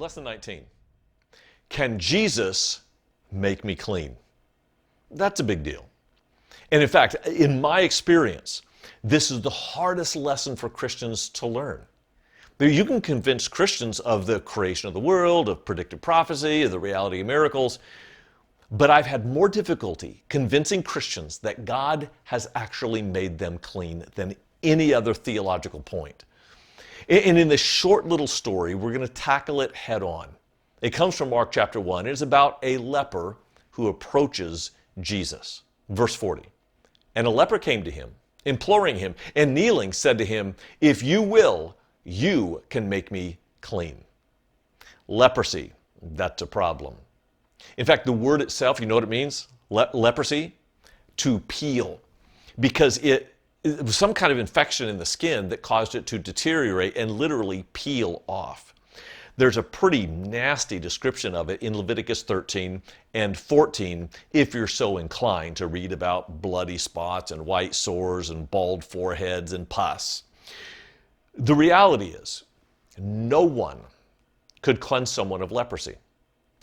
Lesson 19. Can Jesus make me clean? That's a big deal. And in fact, in my experience, this is the hardest lesson for Christians to learn. You can convince Christians of the creation of the world, of predictive prophecy, of the reality of miracles, but I've had more difficulty convincing Christians that God has actually made them clean than any other theological point. And in this short little story, we're going to tackle it head on. It comes from Mark chapter 1. It's about a leper who approaches Jesus. Verse 40. And a leper came to him, imploring him, and kneeling said to him, "If you will, you can make me clean." Leprosy, that's a problem. In fact, the word itself, you know what it means? Leprosy? To peel. Because it was some kind of infection in the skin that caused it to deteriorate and literally peel off. There's a pretty nasty description of it in Leviticus 13 and 14 if you're so inclined to read about bloody spots and white sores and bald foreheads and pus. The reality is, no one could cleanse someone of leprosy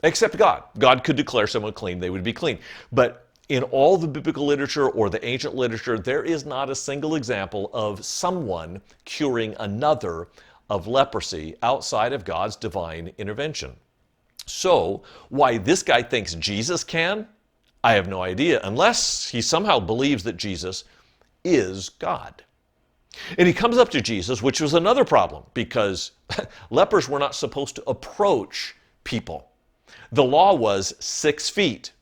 except God. God could declare someone clean, they would be clean. But in all the biblical literature or the ancient literature, there is not a single example of someone curing another of leprosy outside of God's divine intervention. So, why this guy thinks Jesus can, I have no idea, unless he somehow believes that Jesus is God. And he comes up to Jesus, which was another problem, because lepers were not supposed to approach people. The law was 6 feet.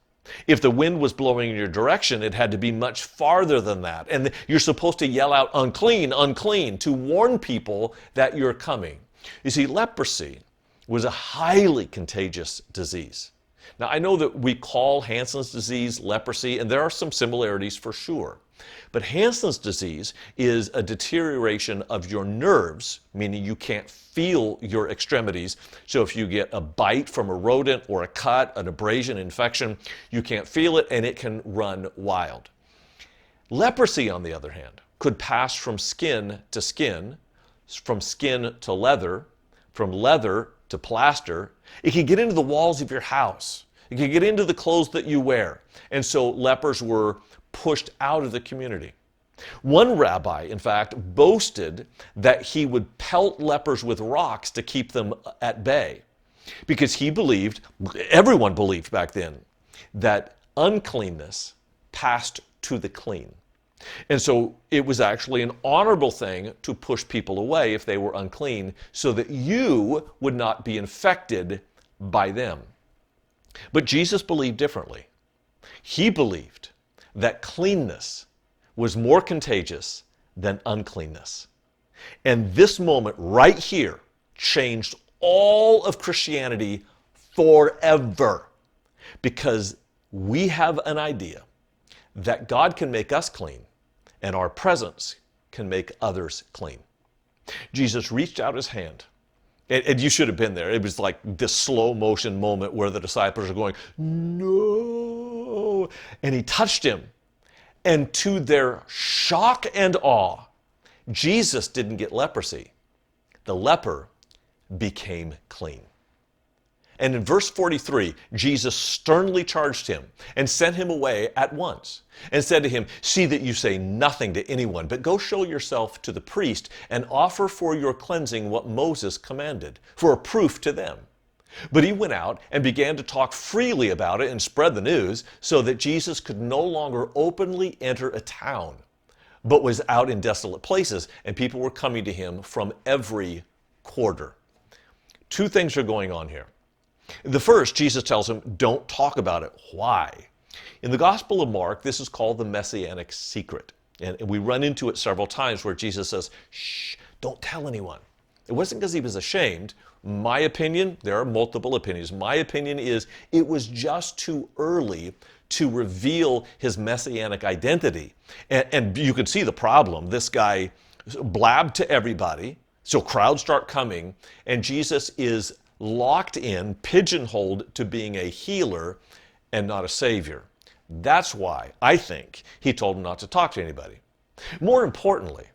If the wind was blowing in your direction, it had to be much farther than that. And you're supposed to yell out, "Unclean, unclean," to warn people that you're coming. You see, leprosy was a highly contagious disease. Now, I know that we call Hansen's disease leprosy, and there are some similarities for sure. But Hansen's disease is a deterioration of your nerves, meaning you can't feel your extremities. So if you get a bite from a rodent or a cut, an abrasion, infection, you can't feel it and it can run wild. Leprosy, on the other hand, could pass from skin to skin, from skin to leather, from leather to plaster. It can get into the walls of your house. It can get into the clothes that you wear. And so lepers were pushed out of the community. One rabbi, in fact, boasted that he would pelt lepers with rocks to keep them at bay, because he believed, everyone believed back then, that uncleanness passed to the clean. And so it was actually an honorable thing to push people away if they were unclean, so that you would not be infected by them. But Jesus believed differently. He believed that cleanness was more contagious than uncleanness. And this moment right here changed all of Christianity forever, because we have an idea that God can make us clean and our presence can make others clean. Jesus reached out his hand, and you should have been there. It was like this slow motion moment where the disciples are going, "No!" And he touched him. And to their shock and awe, Jesus didn't get leprosy. The leper became clean. And in verse 43, Jesus sternly charged him and sent him away at once and said to him, "See that you say nothing to anyone, but go show yourself to the priest and offer for your cleansing what Moses commanded, for a proof to them." But he went out and began to talk freely about it and spread the news, so that Jesus could no longer openly enter a town, but was out in desolate places, and people were coming to him from every quarter. Two things are going on here. The first, Jesus tells him, don't talk about it. Why? In the Gospel of Mark, this is called the Messianic secret. And we run into it several times where Jesus says, "Shh, don't tell anyone." It wasn't because he was ashamed. My opinion, there are multiple opinions. My opinion is it was just too early to reveal his messianic identity. And you can see the problem. This guy blabbed to everybody, so crowds start coming, and Jesus is locked in, pigeonholed to being a healer and not a savior. That's why I think he told him not to talk to anybody. More importantly,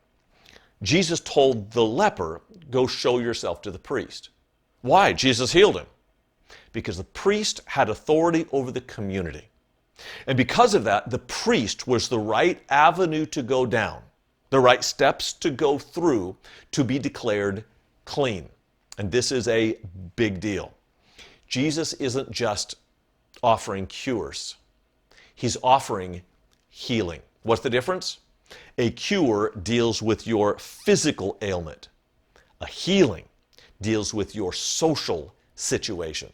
Jesus told the leper, "Go show yourself to the priest." Why? Jesus healed him. Because the priest had authority over the community. And because of that, the priest was the right avenue to go down, the right steps to go through to be declared clean. And this is a big deal. Jesus isn't just offering cures. He's offering healing. What's the difference? A cure deals with your physical ailment. A healing deals with your social situation.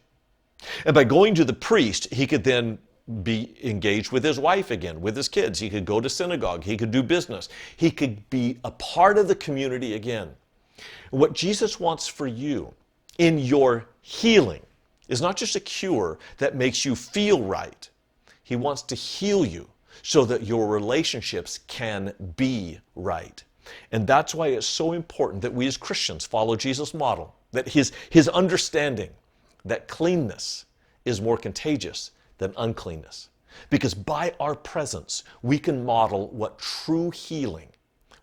And by going to the priest, he could then be engaged with his wife again, with his kids. He could go to synagogue. He could do business. He could be a part of the community again. What Jesus wants for you in your healing is not just a cure that makes you feel right. He wants to heal you so that your relationships can be right. And that's why it's so important that we as Christians follow Jesus' model, that his understanding that cleanness is more contagious than uncleanness. Because by our presence, we can model what true healing,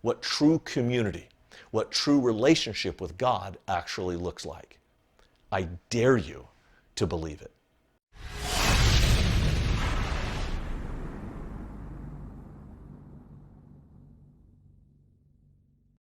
what true community, what true relationship with God actually looks like. I dare you to believe it.